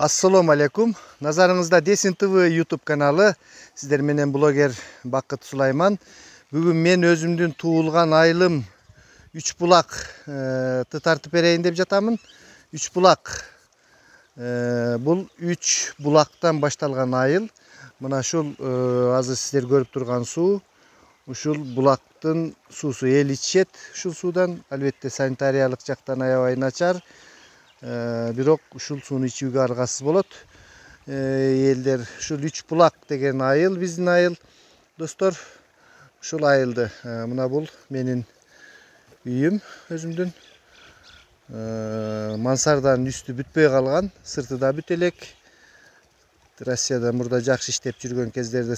Assalamu alaikum. Nazarыңызda Desin TV YouTube kanalı. Sizler menen bloger Bakıt Sulayman. Bugün men özümdün tuğulgan ayılım 3 bulak tartıp bereyin dep jatamın. 3 bulak. Bul 3 bulaktan baştalgan ayıl. Mına şul azı sizler görüp turgan su. Uşul bulaktın susu el içet. Şul sudan albatta sanitariyalık jaktan aябай начар. Бирок ушул сууну ичүүгө аргасыз болот. Элдер ушул 3 булак деген айыл, биздин айыл. Достор, ушул айылды. Мына бул менин үйүм өзүмдүн. Мансарданын үстү бүтпөй калган, сырты да бүт элек. Россияда мурда жакшы иштеп жүргөн кездерде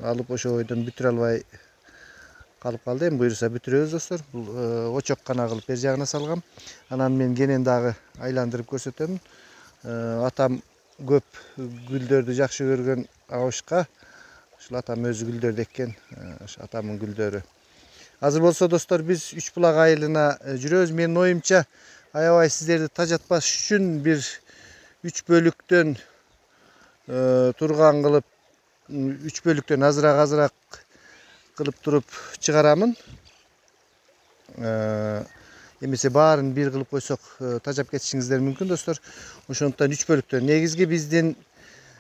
алып ошо ойдон бүтүрө албай калып калды. Эми буюрса бүтүрөбүз достор. Бул очок гана кылып бер жагына салгам. Анан мен кенен дагы айландырып көрсөтөмүн. Атам көп гүлдөрдү жакшы көргөн агышка. Ушул атам өзү гүлдөрдү эккен. Атамдын гүлдөрү. Азыр болсо достор биз 3 булак айылына жүрөбүз. Менин оюмча аябай сиздерди тажатпаш үчүн бир 3 бөлүктөн турган кылып 3 бөлүктөн азыраак кылып туруп чыгарамын. Эмесе баарын бир кылып койсок тажап кетишиңиздер мүмкүн достор. Ошондуктан 3 бөлүктөн. Негизги биздин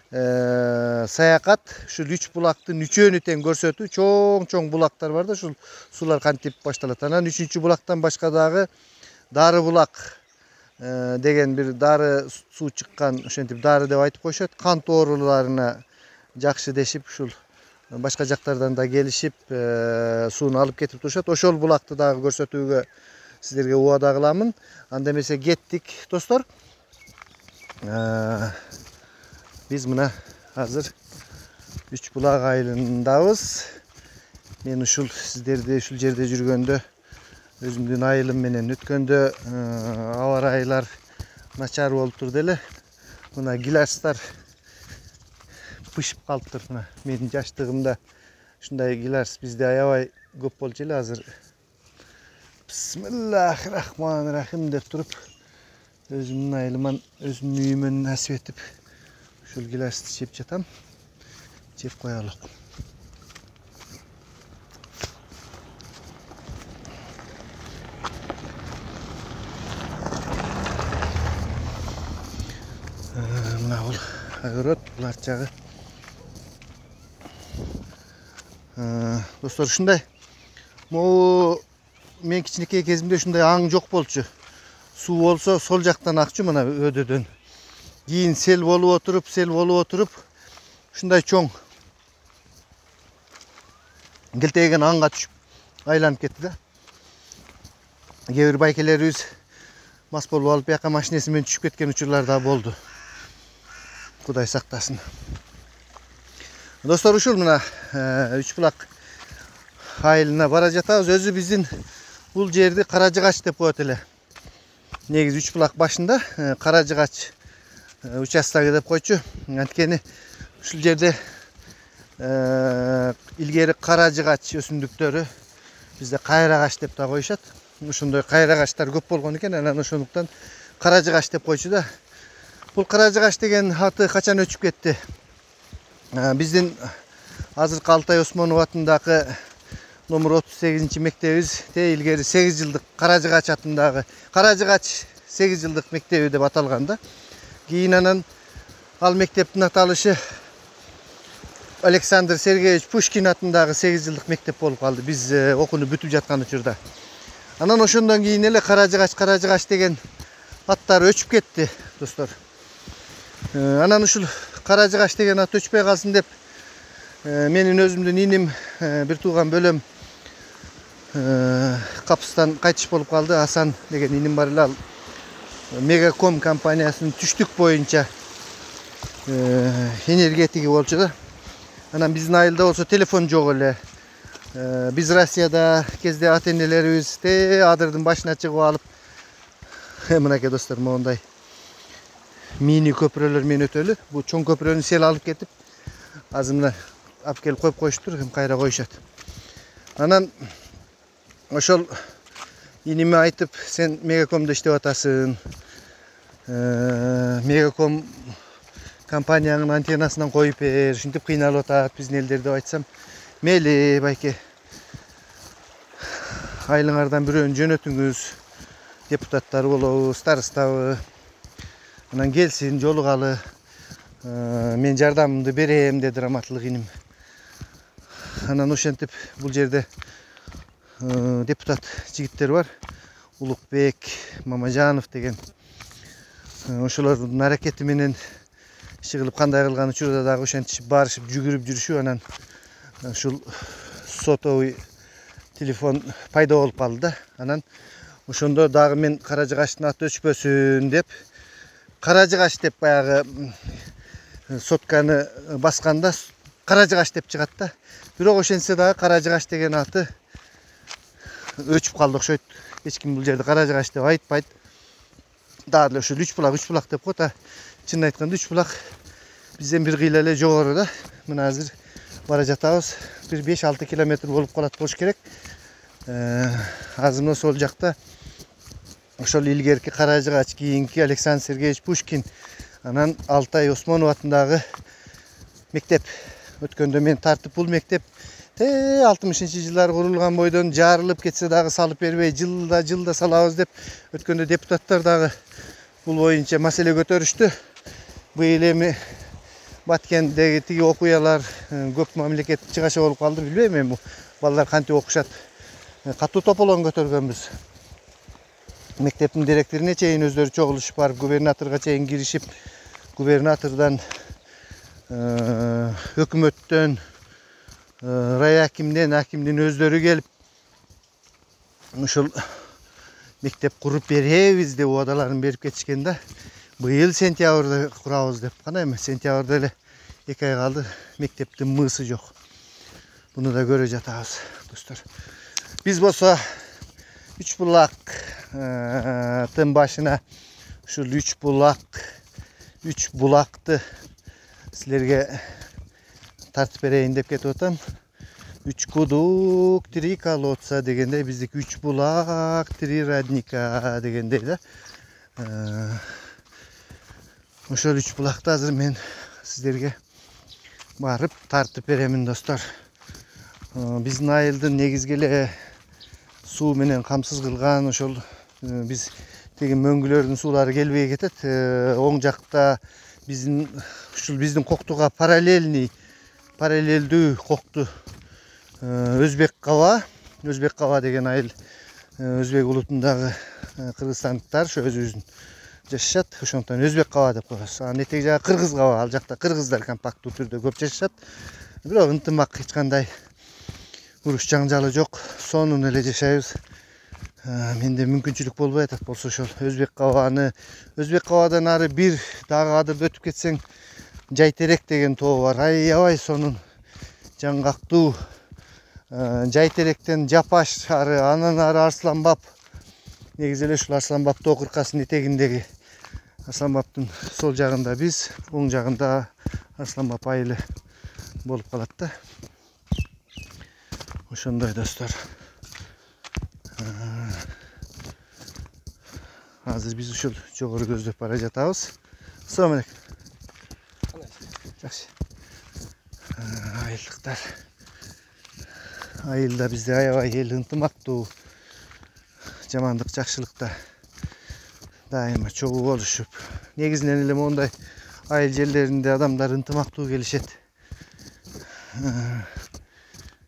саякат ушул 3 булактын үчөөнү тең көрсөтүү. Чоң булактар бар да, ушул суулар кантип башталат. Анан 3-чү булактан башка дагы Дары булак деген бир дары суу чыккан, ошентип дары деп айтып коюшат. Кант ооруларына жакшы дешип ушул башка жактардан да келишип сууну алып кетип турушат. Ошол булакты дагы көрсөтүүгө сиздерге убада кыламын. Анда эмесе кеттик достор. Биз мына азыр 3 булак айылындабыз. Мен ушул сиздерди ушул жерде жүргөндө өзүмдүн айылым менен өткөндө аба ырайлар начар болуп турду эле. Мына гиластар пышып калыптыр. Мына менин жаштыгымда ушундай гилас бизде аябай көп болчу эле. Азыр Бисмиллахиррахманиррахим деп туруп өзүмдүн айылыман, өзүмдүн үйүмө насип этип ушул гиласты жеп жатам. Жеп коелук. Мына бул огород, бул арт жагы. Достор, ушундай могу мен кичинекей кезимде ушундай аң жок болчу. Суу болсо сол жактан акчу, мына өдөдөн. Кийин сел болуп отуруп ушундай чоң келтеген аңга түшүп айланып кетти да. Кээ бир байкелерибиз мас болуп алып бияка машинеси менен түшүп кеткен учурлар да болду. Кудай сактасын. Достор, ушул мына 3 булак айылына бара жатабыз. Өзү биздин бул жерди Каражыгач деп коет эле. Негизи 3 булак башында Каражыгач участогу деп койчу. Анткени ушул жерде илгери Каражыгач өсүмдүктөрү бизде кайрагач деп да коюшат. Ошондой кайрагачтар көп болгон экен. Анан ошондуктан Каражыгач деп койчу да. Бул Каражыгач деген аты качан өчүп кетти? Биздин азыркы Алтай Осмонов атындагы номер 38 мектебибиз илгери 8 жылдык Каражыгач атындагы Каражыгач 8 жылдык мектеби деп аталган да. Кийин анан ал мектептин аталышы Александр Сергеевич Пушкин атындагы 8 жылдык мектеп болуп калды. Биз окууну бүтүп жаткан учурда. Анан ошондон кийин эле Каражыгач деген аттар өчүп кетти, достор. Анан ушул Каражыгач деген ат өчпөй калсын деп менин өзүмдүн иним бир тууган бөлөм капыстан кайтыш болуп калды. Асан деген иним бар эле, ал Мегаком компаниясынын түштүк боюнча энергетиги болчу да. Анан биздин айылда болсо телефон жок эле. Биз Россияда кезде ата энелерибиз адырдын башына чыгып алып мынакей достор, моундай мини көпүрөлөр менен өтөлү. Бул чоң көпүрөнү сел алып кетип азыр мына алып келип коюп коюштур, эми кайра коюшат. Анан ошол иниме айтып, сен Мегакомдо иштеп атасың. Мегаком компанияның антеннасынан коюп бер, ушинтип кыйналып атат биздин элдер деп айтсам, мейли байке. Айылыңардан бирөөнү жөнөтүңүз. Депутаттар болобу, старостабы. Анан келсин, жолугалы. Мен жардамымды берем деди раматылык иним. Анан ошентип бул жерде депутат жигиттер бар. Улукбек, Мамажанов деген. Ошолордун аракети менен иши кылып кандай кылган учурда дагы ошентип барышып жүгүрүп жүрүшүп, анан ушул сотовый телефон пайда болуп калды да. Анан ошондо дагы мен Каражыгаштын аты өчпөсүн деп, Каражыгаш деп баягы сотканы басканда Каражыгаш деп чыгат да. Бирок ошентсе дагы Каражыгаш деген аты өчүп калды окшойт. Эч ким бул жерде Каражыгаш деп айтпайт. Дагы ошол үч булак деп коет. Чынын айтканда үч булак бизден бир кыйла эле жогору да. Мына азыр бара жатабыз. Бир 5-6 километр болуп калат болуш керек. Азыр сол жакта ошол илгерки Каражыгач, кийинки Александр Сергеевич Пушкин, анан Алтай Осмонов атындагы мектеп. Өткөндө мен тартып бул мектеп 60-жылдары курулган бойдон жарылып кетсе дагы салып бербей, жылда салабыз деп өткөндө депутаттар дагы бул боюнча маселе көтөрүштү. Быйыл эми Баткендеги тиги окуялар көп мамлекет чыгаша болуп калды, билбейм эми балдар кантип окушат. Катуу тополон көтөргөнбүз. Мектептин директоруна чейин өздөрү чогулушуп барып, губернаторго чейин киришип, губернатордон, өкмөттөн, райакимден, акимдин өздөрү келип, ушул мектеп куруп беребиз деп убадаларын берип кетишкен да. Быйыл сентябрда курабыз деп. Кана эми сентябрда эле 2 ай калды, мектептин мысы жок. Буну да көрө жатабыз, достор. Биз болсо үч булактын башына ушул үч булакты силерге тартып берейин деп кетип атам. 3 кудук, 3 колодца дегендей, биздики 3 булак, 3 родника дегендей да. Ошол 3 булакты азыр мен сиздерге барып тартып беремин, достор. Биздин айылдын негизги эле суу менен камсыз кылган ошол биз теги мөңгүлөрдүн суулары келбей кетет. Оң жакта биздин коктуга параллелдүү кокту Өзбек Кава деген айыл, Өзбек улутундагы кыргызстандыктар ошо өзүбүздүн жашашат. Ошондон Өзбек Кава деп коебуз. Анан этеги жагы Кыргыз Кава, ал жакта кыргыздар компактуу түрдө көп жашашат. Бирок ынтымак, эч кандай уруш жаңжалы жок, сонун эле жашайбыз. Менде мүмкүнчүлүк болбой атат болсо ошол Өзбек Кавадан ары бир дагы адырды өтүп кетсең Жайтерек деген тоо бар. Аябай сонун жаңгактуу. Жайтеректен Жапаш ары, анан ары Арсланбап. Негизи эле ушул Арсланбап тоо кыркасынын этегиндеги, Арсланбаптын сол жагында биз, оң жагында Арсланбап айылы болуп калат да. Ошондой, достор. Азыр биз ушул жогору көздөп бара жатабыз. Assalamu alaikum. Жакшы. Айылдыктар. Айылда бизде аябай эл ынтымактуу, жамандык жакшылыкта дайыма чогуу болушуп. Негизинен эле мондай айыл жерлеринде адамдар ынтымактуу келишет.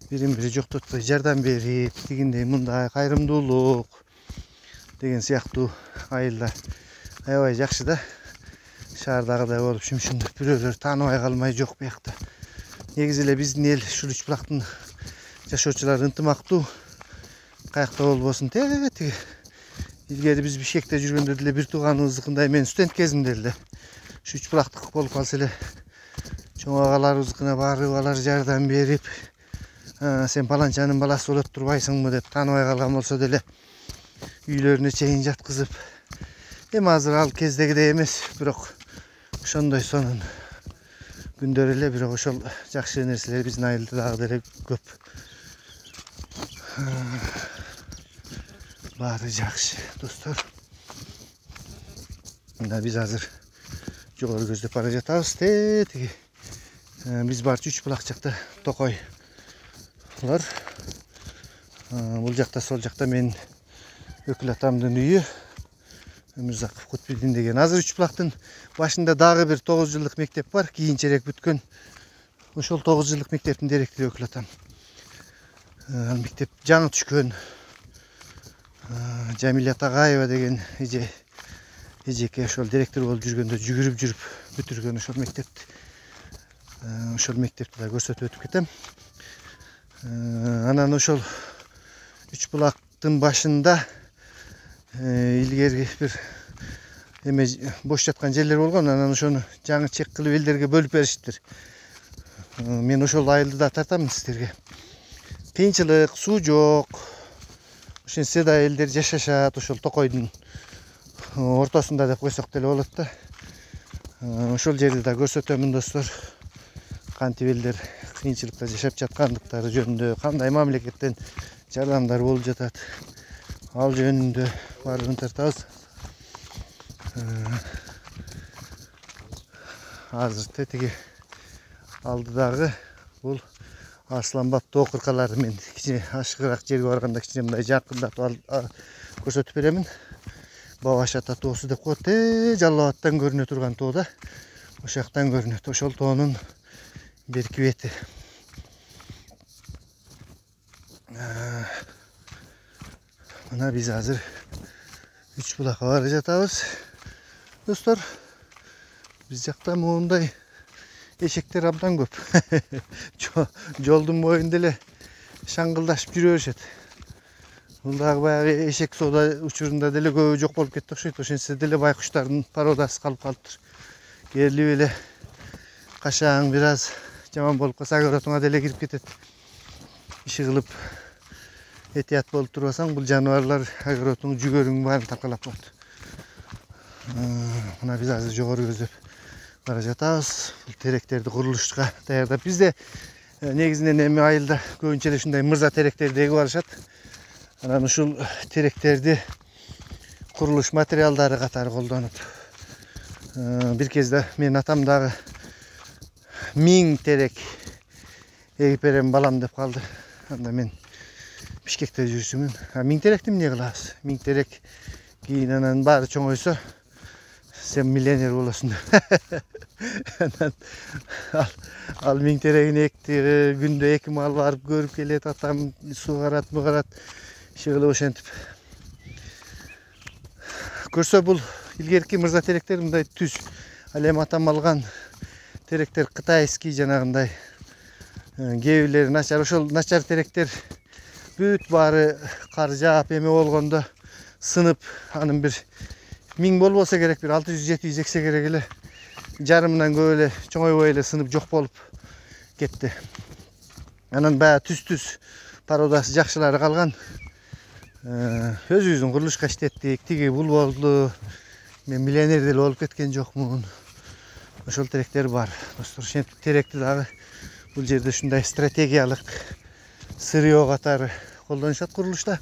Бирин-бири жоктотпой жардам берип, тигиндей мындай кайрымдуулук деген сыяктуу айылдар аябай жакшы да. Шаардагыдай болуп шүм-шүмдүк бирөөлөр тааныбай калмай жок биякта. Негизи эле биздин эл ушул үч булактын жашоочулары ынтымактуу. Каякта болбосун, тиги илгери биз Бишкекте жүргөндө деле бир тууганыбыздыкындай, мен студент кезимде эле ушу үч булактык болуп калса эле чоң агаларыбыздыкына барып, алар жардам берип, сен паланчанын баласы болот турбайсыңбы деп тааныбай калган болсо деле үйлөрүнө чейин жаткызып. Эми азыр ал кездегидей эмес, бирок ошондой сонун күндөр эле, бирок ошол жакшы нерселер биздин айылда дагы деле көп. Баары жакшы, достор. Мында биз азыр Jogorу көздөп бара жатабыз. Тиги биз барчу 3 булак жакта токой. Булар бул жакта, сол жакта мен өкүл атамдын үйү. Өмүрзаков Кутбидин деген. Азыр 3 булактын башында дагы бир 9 жылдык мектеп бар. Кийинчерээк бүткөн. Ошол 9 жылдык мектептин директору өкүл атам. Ал мектеп жаңы түшкөн. Жамиля Тагайева деген эжеке ошол директор болуп жүргөндө жүгүрүп жүрүп бүтүргөн ошол мектепти. Ошол мектепти да көрсөтүп өтүп кетем. Анан ошол 3 булактын башында илгерки бир эме бош жаткан жерлер болгон. Анан ошону жаңы чек кылып элдерге бөлүп беришиптир. Мен ошол айылды да тартамын сиздерге. Кыйынчылык, суу жок. Ошентсе да элдер жашашат ошол токойдун ортосунда деп койсок деле болот да. Ошол жерди да көрсөтөмүн достор. Кантип элдер кыйынчылыкта жашап жаткандыктары жөнүндө, кандай мамлекеттен жардамдар болуп жатат. Ал жөнүндө баарын тартабыз. Азыр тиги алдыдагы бул Арсланбат тоо кыркалары. Мен кичине ашыгыраак жерге барганда кичине мындай жакындатып көрсөтүп беремин. Бабаш ата тоосу деп коет. Жалал Абадтан көрүнө турган тоо да. Ошол жактан көрүнөт. Ошол тоонун берки бети. Мына биз азыр 3 булакка бара жатабыз. Достор, биз жакта моундай эшектер абдан көп. Жолдун боюнда эле шаңгылдашып жүрө беришет. Бул дагы баягы эшек соода учурунда деле көбү жок болуп кетти окшойт. Ошентсе деле байкуштардын породасы калып калыптыр. Керилип эле кашаң бир аз жаман болуп калса огородуңа деле кирип кетет. Иши кылып этият болуп турбасаң, бул жаныбарлар огородуң жүгөрүң баарын таркалап коет. Мына биз азыр жогору көздөп бара жатабыз. Бул теректерди курулушка даярдап. Бизде негизинен эми айылда көбүнчө эле ушундай мырза теректерди эгип алышат. Анан ушул теректерди курулуш материалдары катары колдонуп. Бир кезде менин атам дагы 1000 терек эгип берем балам деп калды. Анда мен Бишкекте жүрчүмүн. 1000 теректи эмне кылабыз? 1000 терек кийин анан баары чоңойсо сен миллионер болосуң деп. Ал 1000 терегин экти, күндө 2 мал барып көрүп келет, атам суугарат, бугарат, иши кылып ошентип. Көрсө бул илгерки мырза теректер мындай түз. Ал эми атам алган теректер кытайский жанагындай. Кээ бирлери начар, ошол начар теректер бүт баары кар жаап эме болгондо сынып, анын бир 1000 болбосо керек, бир 600-700 эксе керек эле. Жарымынан көп эле чоңойбой эле сынып жок болуп кетти. Анан баягы түз породасы жакшылары калган. Өзүбүздүн курулушка иштеттик, тиги бул болду. Мен миллионер деле болуп кеткен жокмун. Ошол теректер бар. Достор, ошентип теректи дагы бул жерде ушундай стратегиялык сырьё катары колдонушат курулушта.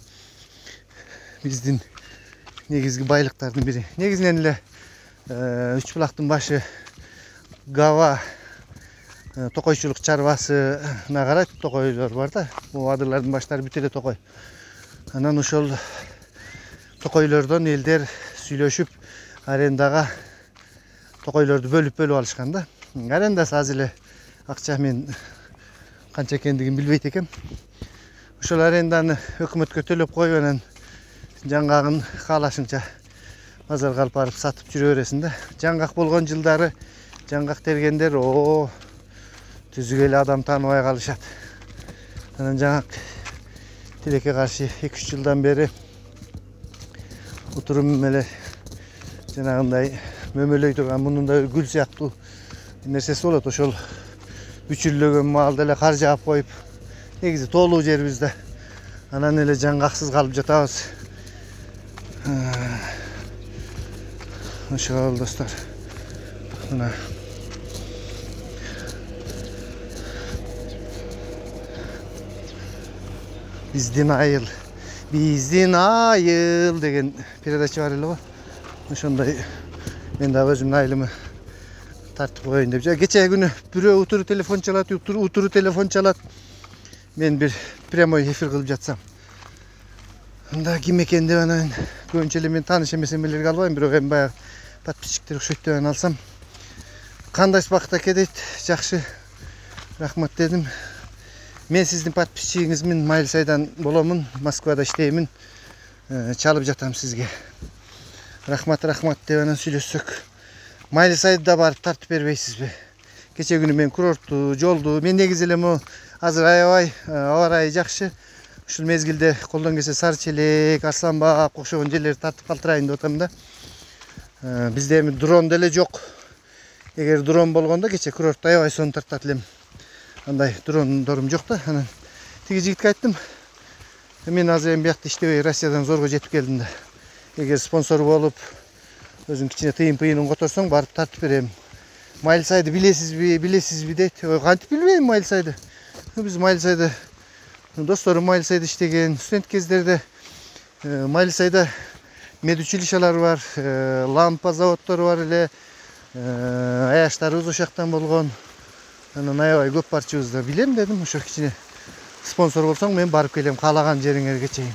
Биздин негизги байлыктардын бири. Негизинен эле 3 булактын башы Гава токойчулук чарбасына карайт. Токойлор бар да. Бул адырлардын баштары бүт эле токой. Анан ошол токойлордон элдер сүйлөшүп арендага токойлорду бөлүп алышкан да. Арендасы аз эле акча, мен канча экендигин билбейт экем. Ошол аренданы өкмөткө төлөп коюп, анан жаңгагын каалашыңча базарга алып барып сатып жүрө бересиң да. Жаңгак болгон жылдары жаңгак тергендер түзүк эле адам тааныбай калышат. Анан жаңгак тилекке каршы 2-3 жылдан бери утурум эле жанагындай мөмөлөй турган мунундай гүл сыяктуу нерсеси болот. Ошол бүчүрлөгөн маалда эле кар жаап коюп, негизи тоолуу жерибизде. Анан эле жаңгаксыз калып жатабыз. Ошол достор. Мына биздин айыл деген передача бар эле го. Ошондой мен дагы өзүмдүн айылымы tartып koyun dep. Geçen günü biri uturu telefon çalat, uturu telefon çalat. Men bir premay efir kılıp jatsam. Unda kim eken dep anан көбүнчө эле мен тааныш эмес эмелерге албайм, бирок эми баягы подписчиктер окшойт деп алсам. Кандай бакыт аке дейт, жакшы. Рахмат дедим. Мен сиздин подписчигиңизмин, Майылсайдан боломун, Москвада иштеймин. Чалып жатам сизге. Рахмат деп анан сүйлөшсөк. Майылсайды да барып тартып бербейсизби? Кече күнү мен курортту, жолду, мен негизи эле могу азыр аябай аба ырайы жакшы. Ушул мезгилде колдон келсе Сарычелек, Арсланбак окшогон жерлерди тартып калтырайын деп атам да. Бизде эми дрон деле жок. Эгер дрон болгондо кече курортто аябай сонун тартат элем. Андай дрондорум жок да. Анан тиги жигитке айттым. Мен азыр эми биякта иштебей Россиядан зорго жетип келдим да. Эгер спонсор болуп, өзүң кичине тыйын-пыйынын которсоң, барып тартып берем. Майылсайды билесизби дейт. Кантип билбейм Майылсайды. Биз Майылсайды досторум Майылсайда иштеген, студент кездерде Майылсайда медучилищалар бар, лампа заводдору бар эле, аяштарыбыз ошоктон болгон. Анан аябай көп барчыбызды билем дедим. Ошо кичине спонсор болсоң мен барып келем каалаган жериңерге чейин.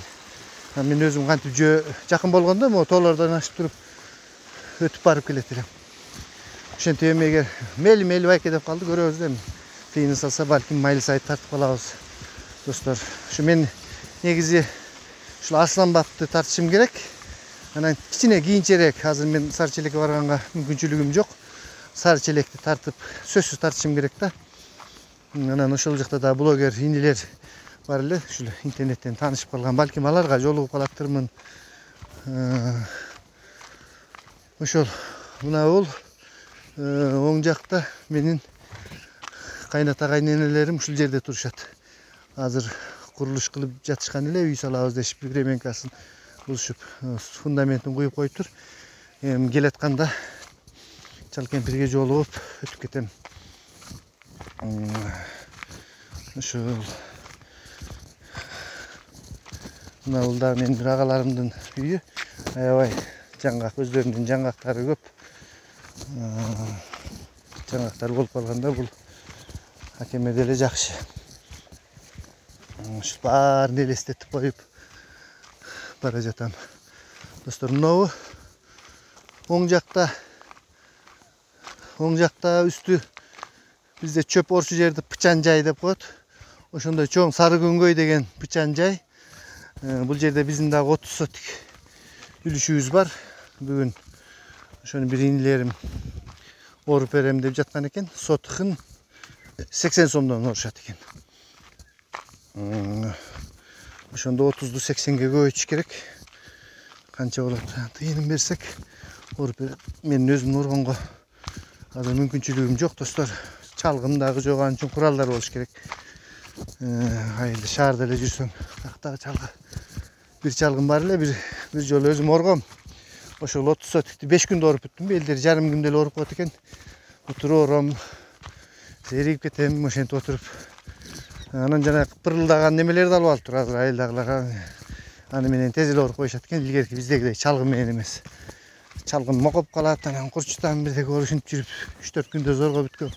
Мен өзүм кантип жакын болгондо могу тоолордон ашып туруп өтүп барып келет элем. Ошентип эми эгер мели байке деп калды, көрөбүз эми. Тыйыны салса балким Майылсайды тартып калабыз. Достор, şu men negizi şu Арсланбакты тартышым керек. Анан кичине кийинчерээк, азыр мен Сарычелекке барганга мүмкүнчүлүгүм жок. Сарычелекти тартып, сөзсүз тартышым керек да. Анан ошол жакта да блогер инилер бар эле, ушул интернеттен таанышып калган, балким аларга жолугуп калаттырмын. Ошол мына бул оң жакта менин кайната кайненелерим ушул жерде турушат. Азыр курулуш кылып жатышкан эле, үй салабыз дешип, временкасын кылышып, фундаментин куюп коюптур. Эми келатканда Чалкемпирге жолугуп өтүп кетем. Ошол мына бул да менин бир агаларымдын үйү. Аябай жаңгак, өздөрүнүн жаңгактары көп. Жаңгактар болуп калганда бул акеме деле жакшы. Ушул баарын элестетип коюп бара жатам. Достор, мынабу оң жакта үстү бизде чөп орчу жерди пычан жай деп коет. Ошондой чоң сары көңгөй деген пычан жай. Бул жерде биздин дагы 30 сотик үлүшүбүз бар. Бүгүн ошону бир инилерим оруп берем деп жаткан экен. Сотухун 80 сомдон орушат экен. Ошондо 30ду 80ге көбөйтүш керек. Канча болот? Тыйынын берсек, оруп берет. Мен өзүм урганга азыр мүмкүнчүлүгүм жок, достор. Чалгым дагы жок, анын үчүн куралдар болуш керек. Айылда шаарда эле жүрсөң, тактагы чалгы. Бир чалгым бар эле, бир жолу өзүм оргом. Ошол 30 сотикти 5 күндө оруп бүттүм. Элдер жарым күндө эле оруп коет экен. Отуруп ором, зеригип кетем, ошентип отуруп. Анан жана пырылдаган немелерди алып алыптыр азыр айылдагылар. Аны менен тез эле оруп коюшат экен. Илгерки биздегидей чалгым менен эмес. Чалгым мокоп калат, анан курчтан бирдеге ушинтип жүрүп 3-4 күндө зорго бүткөн.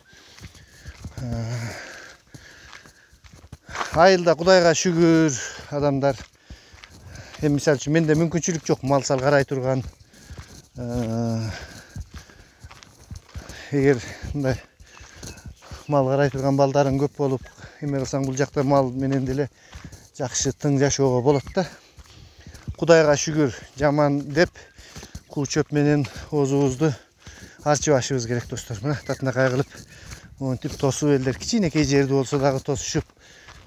Айылда Кудайга шүгүр адамдар. Эми мисалы үчүн менде мүмкүнчүлүк жок мал сал карай турган. Эгер мындай мал карай турган балдарың көп болуп, эме кылсаң бул жакта мал менен деле жакшы тың жашоого болот да. Кудайга шүгүр, жаман деп куу чөп менен оозубузду арчыбашыбыз керек, достор. Мына татынакай кылып монтип тосуп элдер кичинекей жерди болсо дагы тосушуп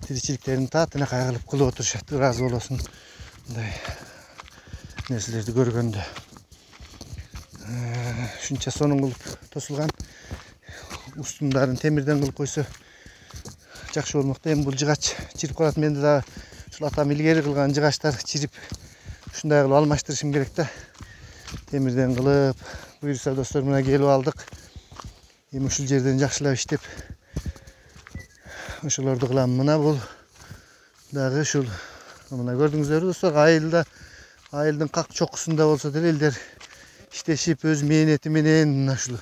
тиричиликтерин татынакай кылып кылып отурушат. Ыраазы болосун мындай нерселерди көргөндө. Ушунча сонун кылып тосулган. Устундарын темирден кылып койсо жакшы болмок да. Эми бул жыгач чирип калат. Менде да ушул атам илгери кылган жыгачтар чирип ушундай кылып алмаштырышым керек да. Темирден кылып, буюрса достор, мына келип алдык. Эми ушул жерден жакшылап иштеп ошолорду кылам. Мына бул дагы ушул мына көрдүңүздөрбү достор, айылдын как чокусунда болсо деле элдер иштешип өз мээнети менен ушул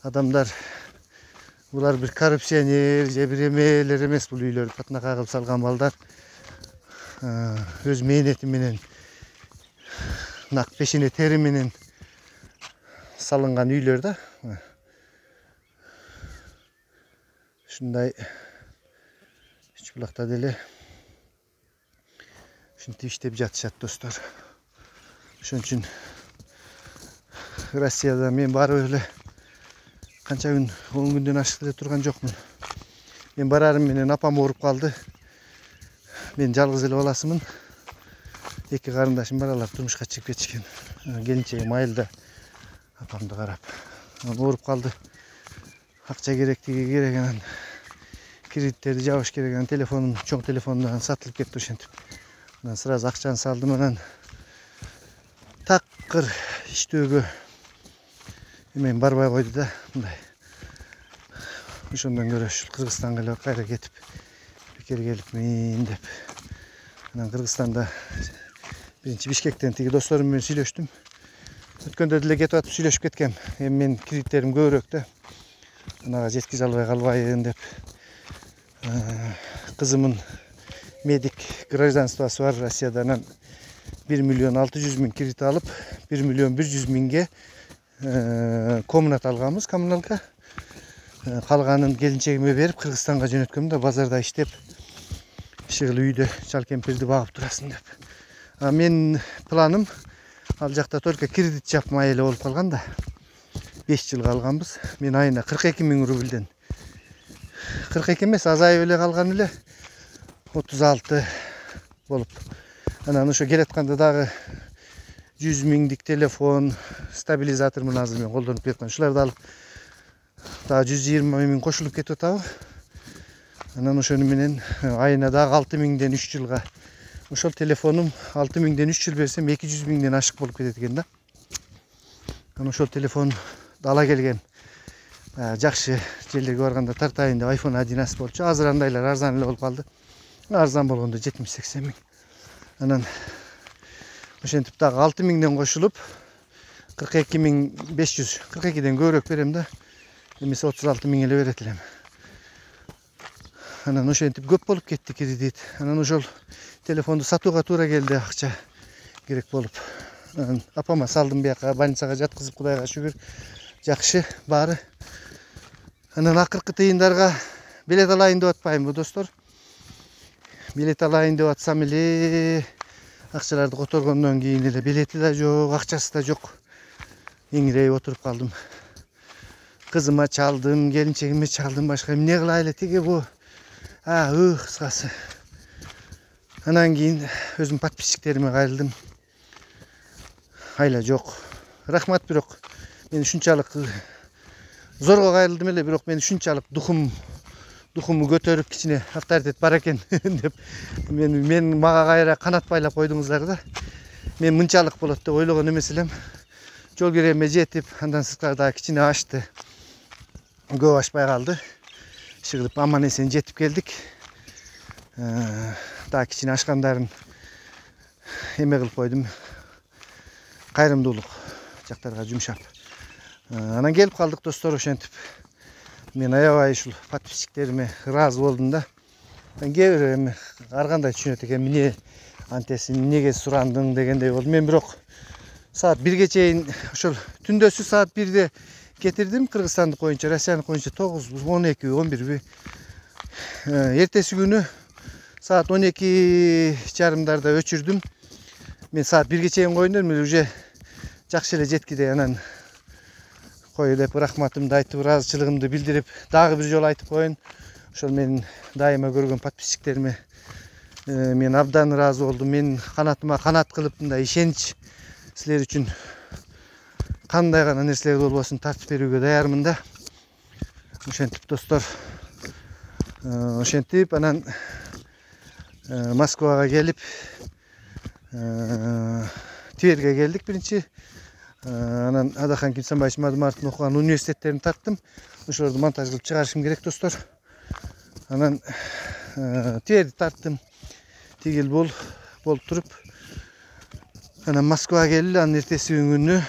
Adamlar bular bir korrupsioner, cebiremeler emes bu üylörü patnaqa kılıp salgan balдар. Öz mehneti menen, nak peşine teri menen salıngan üylör da. Şunday üç bulakta deli. Şimdi iştep jatışat dostlar. Şunun için Rossiyada men bari öyle kança gün 10 günden aşıkta turgan jokmун. Men bararım menen apam orup kaldı. Men жалгыз эле баласымын. Эки карындашым бар, алар турмушка чыгып кетишкен. Келинчегим айылда апамды карап. Оруп калды. Акча керектиги керек анан. Кредиттерди жабыш керек анан телефонум, чоң телефонумдан сатылып кетти ошентип. Анан сразу акчаны салдым анан такыр иштөөгө мен барбай койду да, мындай. Ошондон көрө ушул Кыргызстанга эле кайра кетип, бекер келипмин деп. Анан Кыргызстанда биринчи Бишкектен тиги досторум менен сүйлөштүм. Өткөндө деле кетип атып сүйлөшүп кеткем. Эми мен кредиттерим көбүрөөк да. Анага жеткизе албай калбайын деп. Кызымын медик гражданствосы бар Россияда, анан 1 миллион 600 миң кредит алып, 1 миллион 100 миңге коммунат алганбыз, коммуналка. Калганын келинчегиме берип Кыргызстанга жөнөткөм да, базарда иштеп, ишигил үйдө чал кемпирди багып турасың деп. Мен планым ал жакта только кредит жапмай эле болуп калган да. 5 жылга алганбыз. Мен айына 42 миң рубльден 42 эмес, азайып эле калган эле 36 болуп. Анан ошо келатканда дагы 100 миңдик телефон, стабилизатор менен азыр мен колдонуп кеткем. Ушуларды алып дагы 120 миң кошулуп кетип атабы. Анан ошону менен айына дагы 6 миңден 3 жылга. Ошол телефонум 6 миңден 3 жыл берсем 200 миңден ашык болуп кетет экен да. Анан ошол телефон ала келгем. Жакшы жерлерге барганда тартайын деп iPhone 11 болчу. Азыр андайлар арзан эле болуп калды. Арзан болгондо 70-80 миң. Анан ошентип дагы 6 миңден кошулуп 42 миң 500, 42ден көбүрөөк берем да. Эмесе 36 миң эле берет элем. Анан ошентип көп болуп кетти кредит. Анан ошол телефонду сатууга туура келди, акча керек болуп. Анан апама салдым бияка, больницага жаткызып, Кудайга шүгүр. Жакшы баары. Анан акыркы тыйындарга билет алайын деп атпаймынбы достор? Билет алайын деп атсам эле акчаларды которгондон кийин эле билети да жок, акчасы да жок. Эңирейип отуруп калдым. Кызыма чалдым, келинчегиме чалдым, башка эмне кылайлы тиги бу? Кыскасы. Анан кийин өзүм подписчиктериме кайрылдым. Айла жок. Рахмат, бирок мен ушунчалык зорго кайрылдым эле, бирок мен ушунчалык духуму көтөрүп кичине авторитет бар экен деп мен мага кайра канат байлап койдуңуздар да. Мен мынчалык болот деп ойлогон эмес элем. Жол кереме жетип, андан сырткары дагы кичине ашты. Көп ашпай калды. Ишигилип аман эсен жетип келдик. Дагы кичине ашкандарын эме кылып койдум. Кайрымдуулук жактарга жумшап. Анан келип калдык достор, ошентип. Мен аябай ушул подписчиктериме ыраазы болдум да. Кээ бирөө эми ар кандай түшүнөт экен, эмне антесин эмнеге сурандың дегендей болду. Мен бирок саат 1ге чейин ошол түндөсү саат 1де кетирдим. Кыргызстандык боюнча, Россиянык боюнча 9, 12, 11. Эртеси күнү саат 12:30 өчүрдүм. Мен саат 1ге чейин коюн дедим, уже жакшы эле жеткиде. Анан кой деп рахматымды айтып, ыраазычылыгымды билдирип, дагы бир жолу айтып коеюн. Ошол менин дайыма көргөн подписчиктериме мен абдан ыраазы болдум. Мен канатыма канат кылып, мындай ишенич силер үчүн кандай гана нерселер болбосун тартып берүүгө даярмын да. Ошентип достор, ошентип анан Москвага келип, Тверге келдик биринчи. Анан Адахан Кимсанбаевич Мадымаровдун окуган университеттерин тарттым. Ошолорду монтаж кылып чыгарышым керек достор. Анан Тверди тарттым. Тигил болуп туруп, анан Москвага келди. Анан эртеси күнү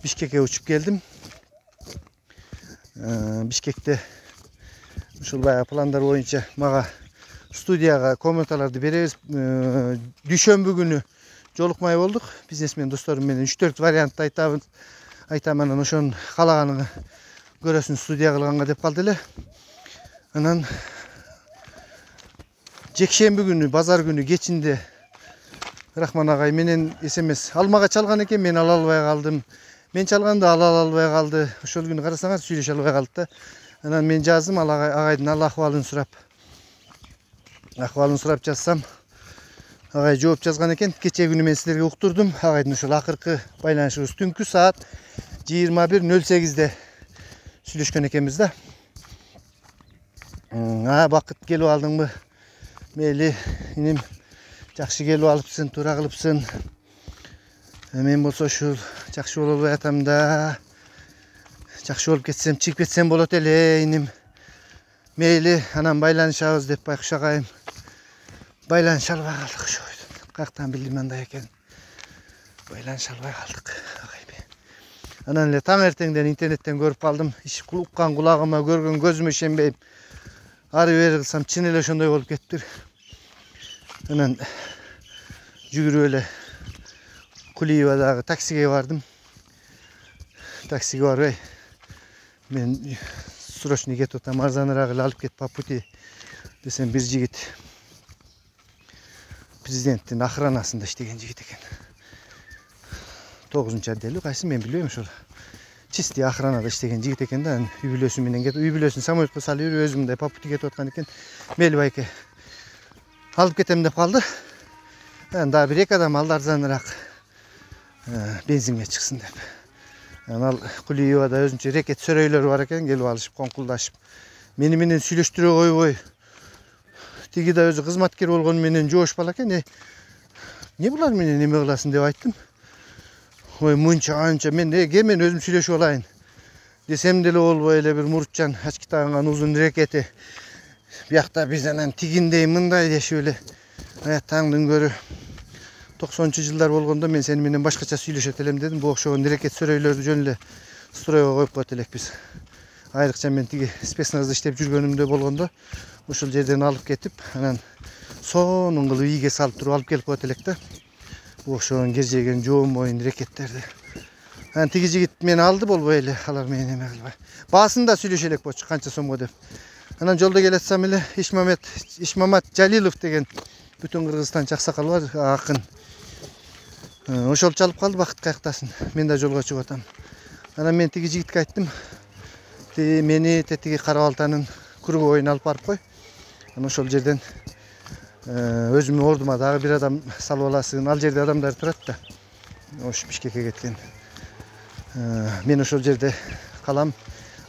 Бишкекке учуп келдим. Bişkek'te uşul bayağı planlar boyunca mağa studiyaga kommentalarda bereriz. Düşönbü günü jolukmay bolduk. Biznesmen dostlarım menen 3-4 variantты aytaman ana ошонун каалаганын көрөсүн студия кылганга деп калды эле. Анан жекшемби күнү базар күнү кечинде Рахман агай менен эсемес алмага чалган экен, мен ала албай калдым. Мен чалганда ала албай калды. Ошол күнү карасаңар сүйлөшө албай калды да. Анан мен жаздым агайдын ал акыбалын сурап. Акыбалын сурап жазсам, агай жооп жазган экен. Кече күнү мен силерге уктурдум. Агайдын ошол акыркы байланышыбыз түнкү саат 21:08-де сүйлөшкөн экенбиз да. Бакыт келип алдыңбы? Мейли, иним жакшы келип алыпсың, туура кылыпсың. Мен болсо ушул жакшы боло албай атам да. Жакшы болуп кетсем, чыгып кетсем болот эле, иним. Мейли, анан байланышабыз деп Байкуш агайым. Байланыша албай калдык ошо. Каяктан билдим андай экен. Байланыша албай калдык агайым. Анан эле таң эртеңден интернеттен көрүп калдым. Уккан кулагыма, көргөн көзүмө ишенбейм. Ары бери кылсам чын эле ошондой болуп кеттир. Анан жүгүрүп эле Кулиевадагы таксиге бардым. Таксиге барбай мен срочный кетип атам, арзаныраак эле алып кет по пути десем, бир жигит президенттин охранасында иштеген жигит экен. 9-отделу кайсы мен билбейм, ошол чисти охранада иштеген жигит экен да. Үй бүлөсү менен кетип, үй бүлөсүн самолетко салып жүрүп өзүм мындай по пути кетип аткан экен. Мели байке алып кетем деп калды. Дагы бир эки адам алды арзаныраак бензинге чыксын деп. Ал Кулиевада өзүнчө рекет сөрөйлөр бар экен, келип алышып, коңкулдашып. Мени менен сүйлөштүрө койбой. Тиги да өзү кызматкер болгону менен жоошпал экен. Не булар менен неме кыласың деп айттым. Ой, мынча анча мен мен өзүм сүйлөшүп алайын десем деле болбой эле, бир мурутчан ачки тагынган узун рекети. Биякта биз анан тигиндей мындай дешип эле. Таңдын көрү 90-жылдар болгондо мен сени менен башкача сүйлөшөт элем дедим. Бу окшогон рекет сөрөйлөрдү жөн эле стройго коюп коет элекпиз. Айрыкча мен тиги спецназда иштеп жүргөнүмдө болгондо ушул жерден алып кетип, анан сонун кылып ийге салып туруп алып келип коет элек да. Бу окшогон кержейген жоом моюн рекеттерди. Анан тиги жигит мени алды, болбой эле алар менен эме кылбай. Баасында сүйлөшө элек болчу, канча сомго деп. Анан жолдо келатсам эле Ишмамат Жалилов деген бүтүн Кыргызстан аксакал бар, акын. Ошол чалып калды, бакыт каяктасың. Мен да жолго чыгып атам. Анан мен тиги жигитке айттым. Мени тетиги Кара Балтанын круговойуна алып барып кой. Анан ошол жерден өзүмдүн ордума дагы бир адам салып аласың. Ал жерде адамдар турат да. Ош Бишкекке кеткен. Мен ошол жерде калам.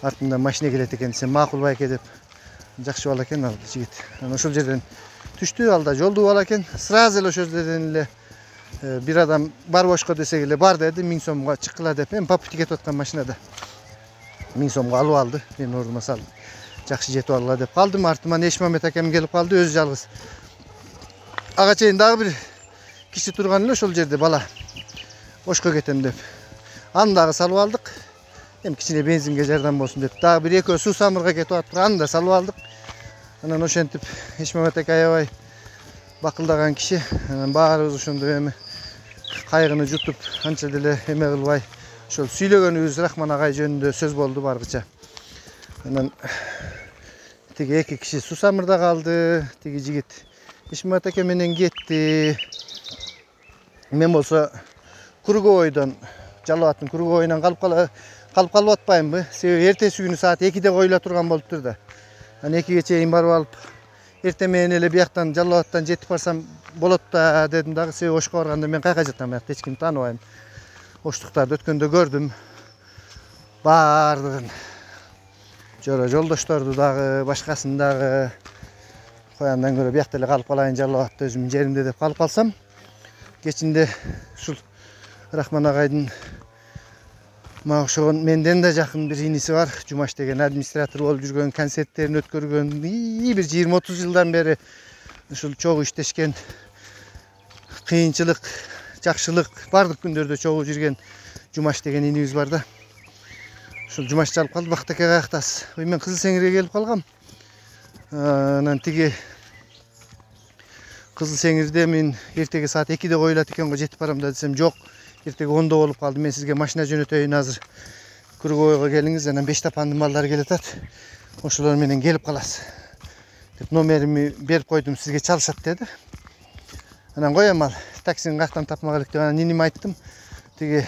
Артымдан машина келет экен десем, макул байке деп. Жакшы бала экен ал жигит. Анан ошол жерден түштү, алда жолдуу бала экен. Сразу эле ошол жерден эле бир адам бар бошко десек эле бар деди, 1000 сомго чыккыла деп. Эми по пути кетип аткан машинада 1000 сомго алып алды. Мен ордума салып жакшы жетип алгыла деп калдым. Артыман Эшмамет акем келип калды, өзү жалгыз. Ага чейин дагы бир киши турган эле ошол жерде, бала. Ошко кетем деп. Аны дагы салып алдык. Эми кичине бензинге жардам болсун деп. Дагы бир экөө суу самырга кетип атып, аны да салып алдык. Анан ошентип Эшмамет аке аябай бакылдаган киши. Анан баарыбыз ошондой эми кайгыны жутуп, анча деле эме кылбай, ошол сүйлөгөнүбүз Рахман агай жөнүндө сөз болду баргыча. Анан тиги эки киши суу самырда калды. Тиги жигит Эшмамет аке менен кетти. Мен болсо круговойдон, Жалал Абадтын круговойунан калып атпаймынбы? Себеби эртеси күнү саат 2-де коюла турган болуптур да. Анан 2ге чейин барып алып, эртең менен эле бияктан Жалал Абадтан жетип барсам болот да дедим дагы. Себеби Ошко барганда мен кайка жатам, биякта эч кимди тааныбайм. Оштуктарды өткөндө көрдүм. Баардыгын. Жолдошторду дагы, башкасын дагы. Кояндан көрө биякта эле калып калайын, Жалал Абадта өзүмдүн жеримде деп калып калсам, кечинде ушул Рахман агайдын мага окшогон менден да жакын бир иниси бар. Жумаш деген администратор болуп жүргөн, концерттерин өткөргөн, бир 20-30 жылдан бери ушул чогуу иштешкен, кыйынчылык, жакшылык бардык күндөрдө чогуу жүрген Жумаш деген инибиз бар да. Ушул жумашчы алып калды, бактаке каяктас. Мен Кызыл Сеңирге келип калгам. Анан тиги Кызыл Сеңирде мен эртеге саат 2-де коюлат экен го, жетип барам да десем, жок. Эртеге 10-да болуп калды. Мен сизге машина жөнөтөйүн азыр. Кругойго келиңиз, анан 5 тапандын балдары келатат. Ошолор менен келип каласыз деп номерimi берип койдум, сизге чалышат деди. Анан коем ал, таксини каяктан тапмак элек деп анан ниними айттым. Тиги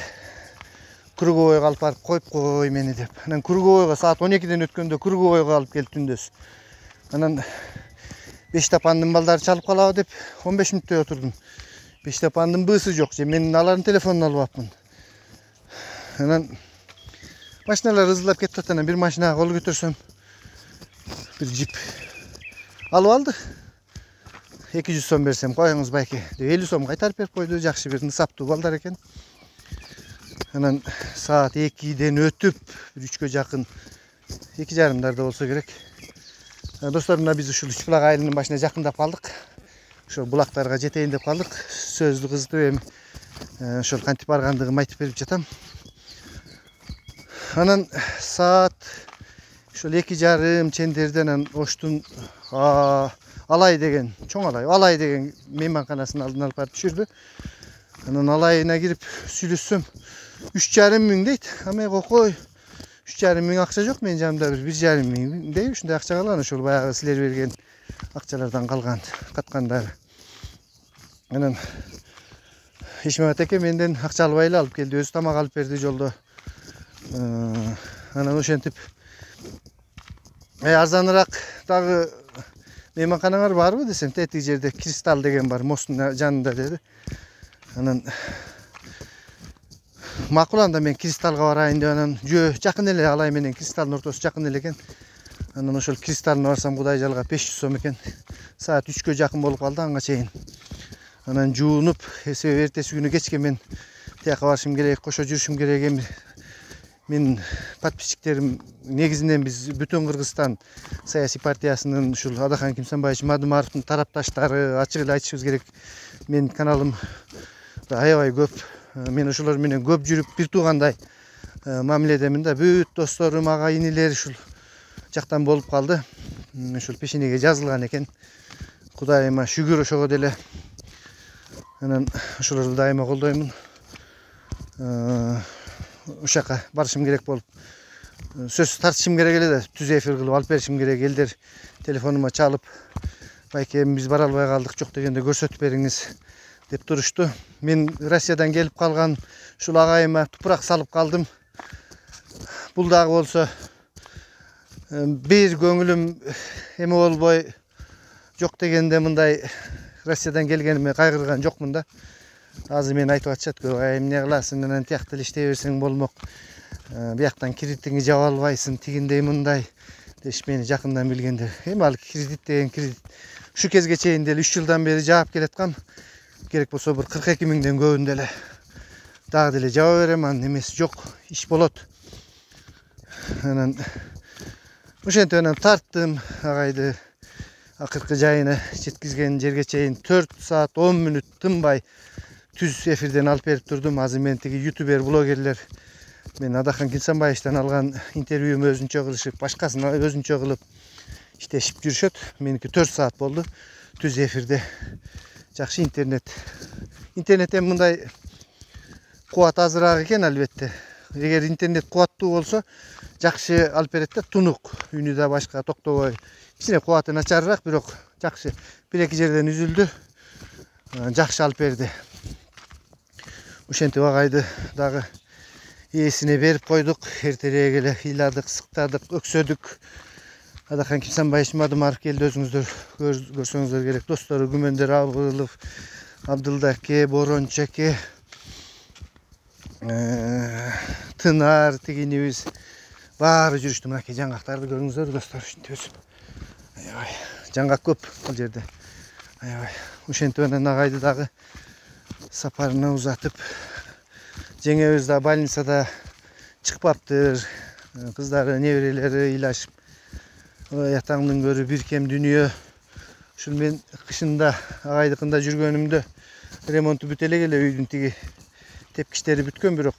Кругойго алып барып коюп кой мени деп. Анан Кругойго саат 12-ден өткөндө Кругойго алып келип түндөс. Анан 5 тапандын балдары чалып калабы деп 15 мүнөттөй отурдум. 5 тапандын быысы жок же, мен алардын телефонун алып апмын. Анан машиналар ызылдап кетип атат. Анан бир машинага кол көтөрсөм, бир джип алып алды. 200 сом берсем коюңуз байке деп 50 сом кайтарып берип койду. Жакшы бир нысаптуу балдар экен. Анан саат 2-ден өтүп, 3-кө жакын, 2:30 болсо керек. Достор, мына биз ушул Үчбулак айылынын башына жакындап калдык. Ошол булактарга жетейин деп калдык. Сөздү кызытып эми ошол кантип баргандыгымды айтып берип жатам. Анан саат ошол 2:30 чендерден анан Оштун Алай деген, чоң Алай деген мейманканасынын алдына алып барып түшүрдү. Анан Алайына кирип сүйлөшсөм, 3,5 миң дейт. Аме кокой, 3,5 миң акча жок, менин жанымда бир 1,5 миң дейт. Ушундай акча калган, ошол баягы силер берген акчалардан калган, каткандары. Анан Ишмамат эке менден акча албай эле алып келди, өзү тамак алып берди жолдо. Анан ошентип арзаныраак дагы мейманканаңар барбы десем, тетиги жерде Кристалл деген бар, мосттун жанында деди. Анан макул, анда мен Кристаллга барайын деп, анан жакын эле, Алай менен Кристаллдын ортосу жакын эле экен. Анан ошол Кристаллына барсам Кудай жалга 500 сом экен. Саат 3-кө жакын болуп калды анга чейин. Анан жуунуп, эсеби эртеси күнү кечке мен тияка барышым керек, кошо жүрүшүм керек. Эми мен подписчиктерим негизинен биз бүтүн Кыргызстан саясий партиясынын ушул Адахан Кимсанбаевич Мадымаровдун тарапташтары, ачык эле айтышыбыз керек. Менин каналым аябай көп. Мен ошолор менен көп жүрүп, бир туугандай мамиледемин да. Бүт досторум, ага инилер ушул жактан болуп калды. Ушул пешенеге жазылган экен. Кудайыма шүгүр ошого деле. Анан ошолорду дайыма колдоймун. Ушака барышым керек болуп, сөз тартышым керек эле да, түз эфир кылып алып беришим керек. Элдер телефонума чалып, байке биз бара албай калдык, жок дегенде көрсөтүп бериңиз деп турушту. Мен Россиядан келип калган ушул агайыма тупурак салып калдым. Бул дагы болсо бир көңүлүм эме болбой, жок дегенде мындай Россиядан келгениме кайгырган жокмун да. Азыр мен айтып атышат, эмне кыласың, анан тияктан эле иштей берсең болмок. Бияктан кредитиңди жаба албайсың, тигиндей мындай деш мени жакындан билгендер. Эми ал кредит деген кредит. Ушу кезге чейин деле 3 жылдан бери жаап келаткам. Керек болсо бир 42 миңден көбүн деле дагы деле жаба берем, анын эмеси жок, иш болот. Анан ошентип анан тарттым агайды акыркы жайына жеткизген жерге чейин 4 саат 10 мүнөт тынбай түз эфирден алып берип турдум. Азыр мен тиги ютубер, блогерлер мен Адахан Кимсанбаевичтен алган интервьюму өзүнчө кылышып, башкасын өзүнчө кылып иштешип жүрүшөт. Меники 4 саат болду түз эфирде. Жакшы интернеттен мындай кубат азыраак экен албетте. Эгер интернет кубаттуу болсо жакшы алып берет да, тунук, үнү да башка токтобой. Кичине кубаты начарыраак, бирок жакшы. 1-2 жерден үзүлдү. Жакшы алып берди. Ошентип агайды дагы ээсине берип койдук. Эртерээк эле ыйладык, сыктадык, өксөдүк. Адахан Кимсанбаевич Мадымаров келди, өзүңүздөр көрсөңүздөр керек. Достору Күмөндөр Абылов, Абдылда эке, Борончу эке, Тынар тигинибиз баары жүрүштү. Мынакей жаңгактарды көрүңүздөр достор, ушинтип өсүп. Аябай жаңгак көп бул жерде. Аябай ошентип анан агайды дагы сапарына узатып, жеңебиз да больницада чыкпаптыр. Кыздары, неберелери ыйлашып, ятаңдын көрү бир кем дүнүйө. Ушул мен кышында агайдыкында жүргөнүмдө ремонту бүтө элек эле үйдүн тиги tepkişleri bütkön bирок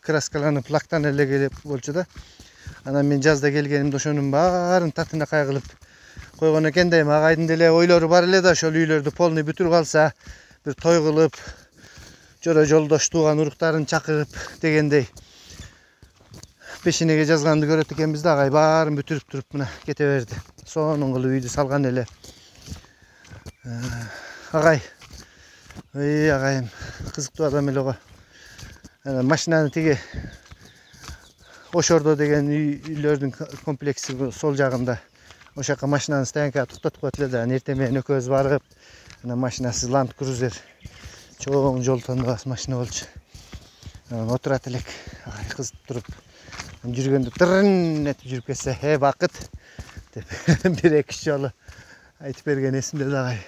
kraskalanıp laktan ele gelip bolçu da. Ana men жазда келгенимде ошонун баарын татына кайгылып койгон экен дейм. Агайдын деле ойлору бар эле да ошол үйлөрдү полный бүтүр калса, бир той кылып, жора жолдош тууган уруктарын чакырып дегендей. Пешинеге жазганды көрөт экенбиз да агай баарын бүтүрүп туруп мына кете берди. Сонун кылып үйдү салган эле. Агай. Агайым кызыктуу адам эле го. Машинаны тиги Ошордо деген үйлөрдүн комплекси сол жагында. Ошакка машинаны стоянкага токтотуп коет эле да. Эртең менен экөөбүз барып, ана машинасы Land Cruiser чоң жол тандабас машина болчу. Отурат элек. Агай кызып туруп, жүргөндө тырын этип жүрүп кетсе, бакыт деп бир эки жолу айтып берген эсимде да агай.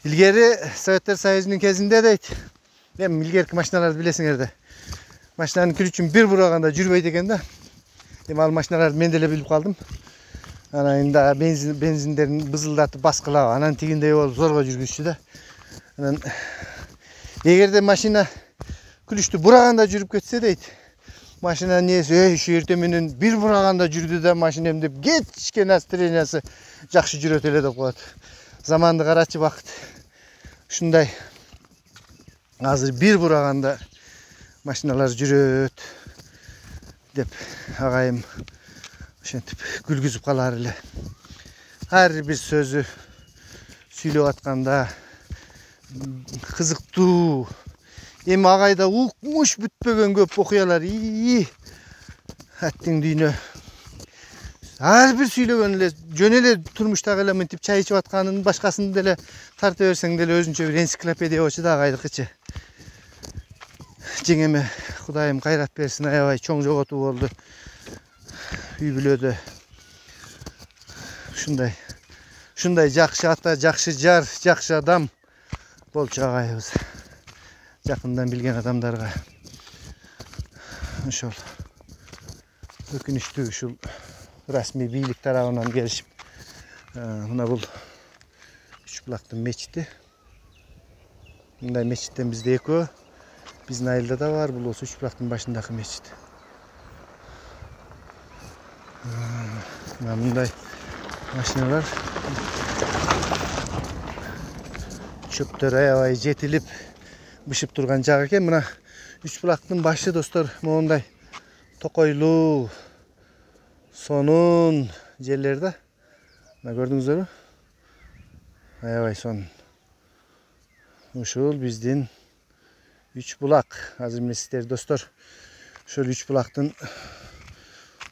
Илгери Советтер Союзунун кезинде дейт. Мен илгерки машиналарды билесиңер да. Машинанын күрүчүн бир бураганда жүрбөйт экен да. Эми ал машиналарды мен деле билип калдым. Анан да бензиндерин бызылдатып баскылап, анан тигиндей болуп зорго жүргүзчү да. Анан эгерде машина күрүчтү бураганда жүрүп кетсе дейт. Машина нээси, ушу эртең менен бир бураганда жүрдү да машинем деп кечке настроениясы жакшы жүрөт эле деп коет. Заманды карачы бакыт. Ушундай. Азыр бир бураганда машиналар жүрөт деп агайым ошентип күлгүзүп калар эле. Ар бир сөзү сүйлөп атканда кызыктуу. Эми агайда укмуш бүтпөгөн көп окуялар. Аттың дүйнө. Ар бир сүйлөгөн эле жөн эле турмуштагы эле мынтип чай ичип атканын башкасын деле тарта берсең деле өзүнчө бир энциклопедия болчу да агайдыкычы. Жеңеме Кудайым кайрат берсин, аябай чоң жоготуу болду. Үй бүлөдө ушундай жакшы ата, жакшы жар, жакшы адам болчу агайыбыз. Жакындан билген адамдарга ошол өкүнүчтүү ушул расмий бийлик тарабынан келишип, мына бул Үч булактын мечити. Мындай мечиттен бизде экөө, биздин айылда да бар, бул болсо Үч булактын башындагы мечит. Мындай машиналар чөптөр аябай жетилип бышып турган жак экен. Мына Үч булактын башы достор, моундай токойлуу, сонун жерлер да. Мына көрдүңүздөрбү? Аябай сонун. Ушул биздин Үч булак. Азыр мен сиздерге достор ошол Үч булактын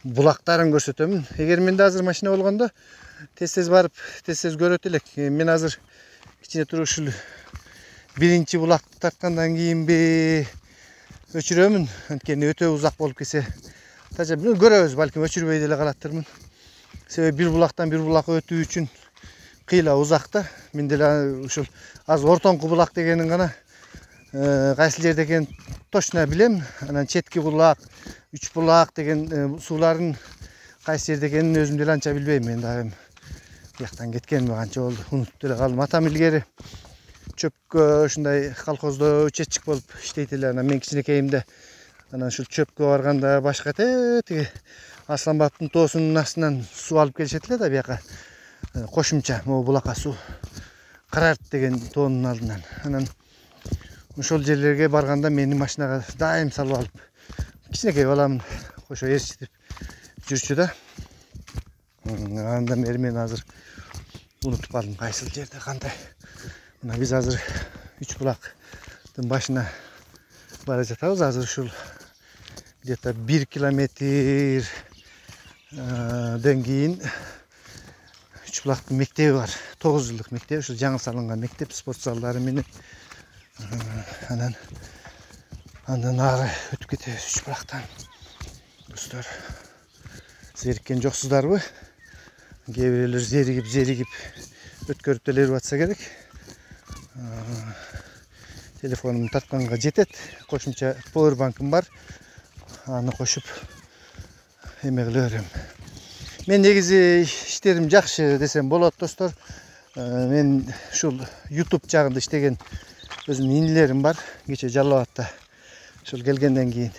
булактарын көрсөтөмүн. Эгер менде азыр машина болгондо тез барып, тез көрөт элек. Мен азыр кичине туруп ушул биринчи булакты тарткандан кийинби өчүрөмүн. Анткени өтө узак болуп кетсе, тажа көрөбүз, балким өчүрбөй деле калаттырмын. Себеби бир булактан бир булакка өтүү үчүн кыйла узакта. Мен деле ушул аз ортоңку булак дегенин гана кайсы жерде экенин точно билем. Анан четки булак, Үч булак деген суулардын кайсы жерде экенин өзүм деле анча билбейм. Мен дагы бияктан кеткеним канча болду, унутуп деле калдым. Атам илгери чөпкө ушундай колхоздо учетчик болуп иштейт эле. Анан мен кичинекейимде анан ушул чөпкө барганда башка тиги Асланбаптын тоосунун астынан суу алып келишет эле да бияка. Кошумча могу булакка суу карарт деген тоонун алдынан. Анан ошол жерлерге барганда мени машинага дайым салып алып, кичинекей баламын кошо ээрчитип жүрчү да. Андан бери мен азыр унутуп калдым кайсыл жерде кандай. Мына биз азыр Үч булактын башына бара жатабыз. Азыр ушул где-то 1 километрден кийин Үч булактын мектеби бар. 9 жылдык мектеп, ушул жаңы салынган мектеп, спорт залдары менен. Андан ары өтүп кетебиз Үч булактан. Достор, зериккен жоксуздарбы? Кээ бирлер зеригип өткөрүп деле берип атса керек. Телефонумду тартканга жетет. Кошумча powerbank'ым бар. Аны кошуп эме кыла берем. Мен негизи иштерим жакшы десем болот достор. Мен ушул YouTube жагында иштеген Özümün inilerim var. Geçe Jallovat'ta. Şol gelgenden keyin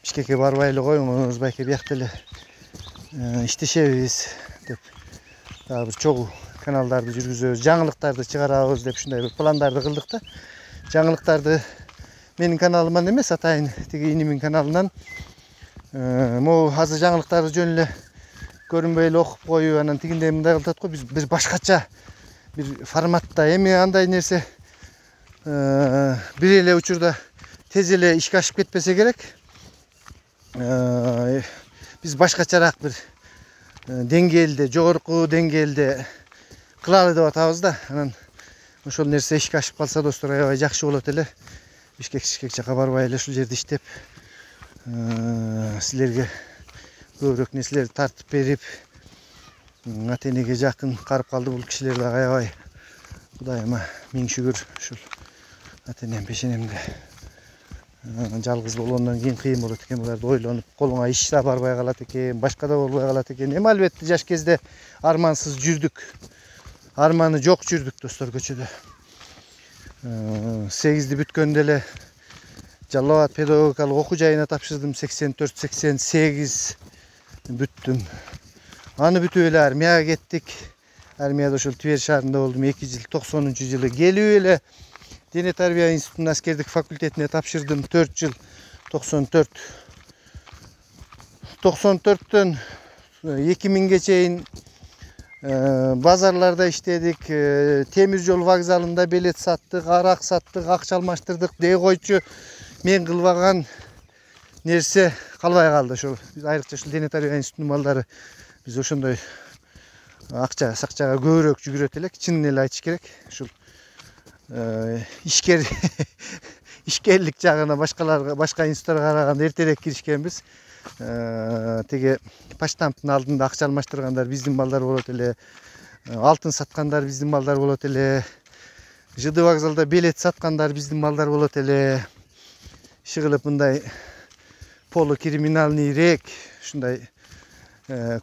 Bişkek'e barbaylı koyunuz belki bir yakteli işteşebiz dep daha bir çoğu kanallarda жүрgүзөбүz, жаңылыктарды чыгарабыз деп ушундай bir пландарды кылдык да. Жаңылыктарды менин каналыман эмес, атайын тиги инимин каналынан могу азыр жаңылыктарды жөн эле көрүнбөй эле окуп коюп, анан тигиндей мындай кылып атат го. Биз бир башкача bir форматта эми андай нерсе bir эле учурда тез эле ишке ашып кетпесе керек. Биз башкачараак bir деңгээлде, жогорку деңгээлде кылалы деп атабыз да. Анан ошол нерсе ишке ашып калса достор аябай жакшы болот эле. Бишкек жака барбай эле ушул жерде иштеп силерге көбүрөөк нерселерди тартып берип, ата-энеге жакын карып калды бул кишилер дагы аябай. Кудайыма миң шүгүр ушул ата-энем пешенемде жалгыз болгондон кийин кыйын болот экен. Буларды ойлонуп, колуңа иш да барбай калат экен, башка да болбой калат экен. Эми албетте жаш кезде армансыз жүрдүк. Арманы жок жүрдүк достор көчөдө. 8-ди бүткөндө эле Жалловат педагогикалык окуу жайына тапшырдым. 84-88 бүттүм. Аны бүтүп эле армияга кеттик. Армияда ошол Тver шаарында болдум 2 жыл. 90-жылы келип эле Дене тарбия институтунун аскердик факультетине тапшырдым 4 жыл. 94'төн 2000'ge чейин базарларда иштедик, темир жол вокзалында билет саттык, арак саттык, акча алмаштырдык дей койчу. Мен кылбаган нерсе калбай калды ошол. Биз айрыкча ушул Дене тарбия институтунун балдары биз ошондой акча сакчага көбүрөөк жүгүрөт элек. Чынын эле айтыш керек. Ушул ишкерлик жагына башка институттарга караганда эртерээк киришкенбиз. Теге почтамттын алдында акча алмаштыргандар биздин балдар болот эле. Алтын саткандар биздин балдар болот эле. ЖД вокзалда билет саткандар биздин балдар болот эле. Иши кылып мындай полукриминалныйрээк ушундай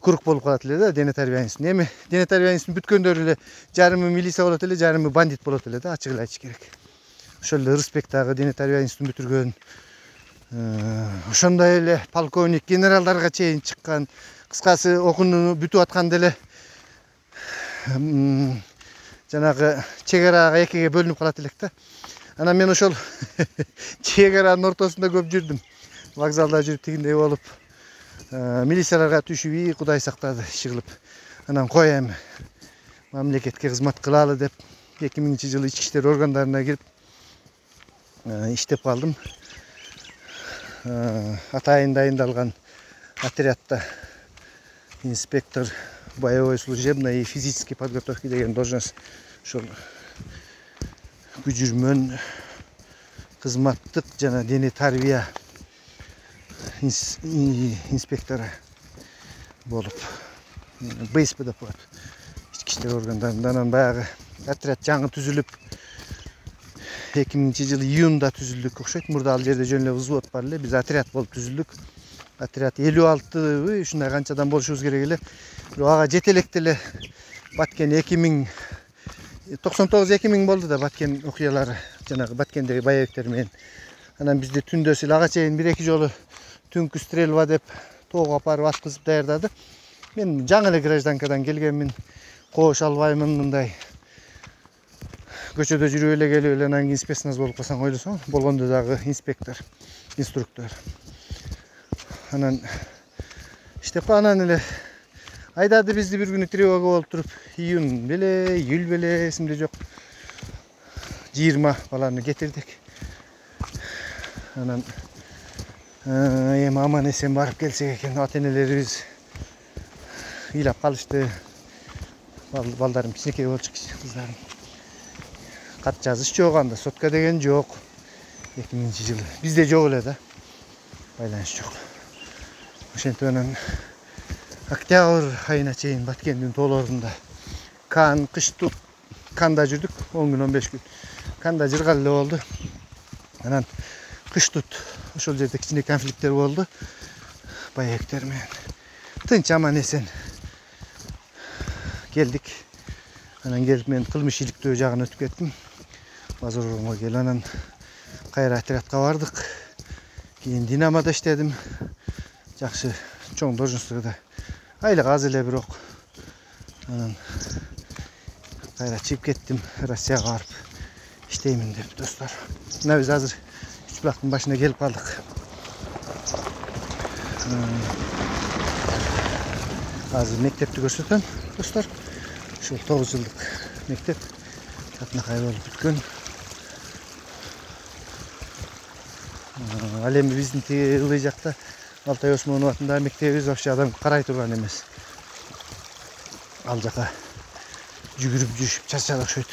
курук болуп калат эле да Дене тарбия институту. Эми Дене тарбия институтун бүткөндөр эле жарымы милиция болот эле, жарымы бандит болот эле да, ачык эле айтыш керек. Ошол эле Рыспектагы Дене тарбия институтун бүтүргөн, ошондой эле полковник, генералдарга чейин чыккан, кыскасы окууну бүтүп атканда эле жанагы чек арага экиге бөлүнүп калат элек да. Анан мен ошол чек аранын ортосунда көп жүрдүм. Вокзалда жүрүп тигиндей болуп, милицияларга түшүп, Кудай сактады иши кылып. Анан коем мамлекетке кызмат кылалы деп 2000-жылы ички иштер органдарына кирип иштеп калдым. Атайын дайындалган отрядта инспектор боевой служебной и физической подготовки деген должность. Ошол күжүрмөн кызматтык жана дене тарбия инспектору болуп БСП деп коет. Ички иштер органдарында. Анан баягы отряд жаңы түзүлүп 2000-жылы июнда түзүлдүк окшойт. Мурда ал жерде жөн эле взвод бар эле. Биз отряд болуп түзүлдүк. Отряд 56 ушундай канчадан болушубуз керек эле. Бирок ага жете электе эле Баткен 99-2000 болду да Баткен окуялары, жанагы Баткендеги боевиктер менен. Анан бизди түндө сил ага чейин 1-2 жолу түнкү стрельба деп тоого апарып аткызып даярдады. Мен жаңы эле гражданкадан келгенмин, коош албаймын, мындай көчөдө жүрүп эле келип эле анан кийин спецназ болуп калсаң ойлосоң, болгондо дагы инспектор, инструктор. Анан иштеп анан эле айдады бизди бир күнү тревога болуп туруп, июнь беле, июль беле эсимде жок. 20 баланы кетирдик. Анан эми аман эсен барып келсек экен, ата-энелерибиз ыйлап калышты. Балдарым кичинекей болчу, кыздарым. Кат жазыш жок анда, сотка деген жок. 2000-жылы. Бизде жок эле да. Байланыш жок. Ошентип анан октябрь айына чейин Баткендин тоолорунда кыш туп Канда жүрдүк, 10 күн 15 күн. Канда жыргал эле болду. Анан кыш тут ошол жерде кичине конфликттер болду. Боевиктер менен. Тынч аман эсен келдик. Анан келип мен кылмыш иликтөө жагына өтүп кеттим. Mazuruma gelen kayra tiratqa bardıq. Keyin Dinamada işledim. Жақсы çoğun должностьта. Aylıq az ele bir ok. Anan kayra çıkıp kettim. Rossiyaga barıp işteymin dep dostlar. Mına biz hazır 3 bulaktın başına gelip kaldık. Hazır mektepti gösterdim dostlar. Şu 9 yıllık mektep. Tatına kaybolup bitken. Alemi bizden ılıyacakta Altay Osmanlı atında mektebiz vapşı adam karay turgan emez. Alcaka жүгүрүп жүрүшүп чарчадык шойт.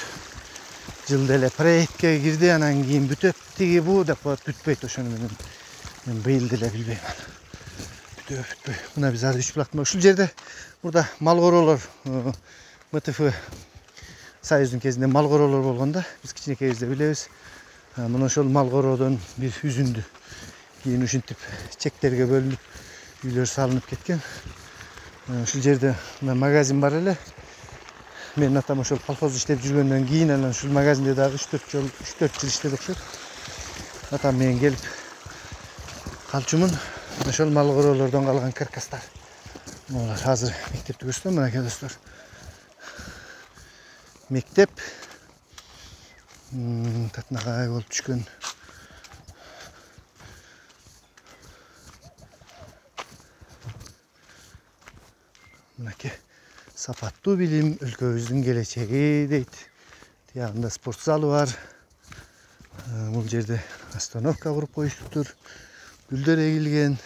Жылда эле проектке кирди, анан кийин бүтөт тиги бу деп коет, бүтпөйт ошону мен быйыл деле билбейм. Бүтпөй. Мына биз азыр 3 булактын ушул жерде мурда мал королор МТФ Союздун кезинде мал королор болгондо биз кичинекейибизде билебиз. Мына ошол мал короодон бир үзүндү. Кийин ушинтип чектерге бөлүнүп үйлөр салынып кеткен. Ушул жерде мына магазин бар эле. Мен атам ошол колхоз иштеп жүргөндөн кийин анан ушул магазинде дагы 3-4 жыл иштедик окшойт. Атам менен келип калчумун. Ошол мал короолордон калган каркастар. Мына азыр мектепти көрсөтөм, мынакей достор. Мектеп татнагай болуп түшкөн. Мынакей сапаттуу билим өлкөбүздүн келечеги дейт. Тиягында спорт залы бар. Бул жерде остановка куруп коюштуктур. Гүлдөр эгилген.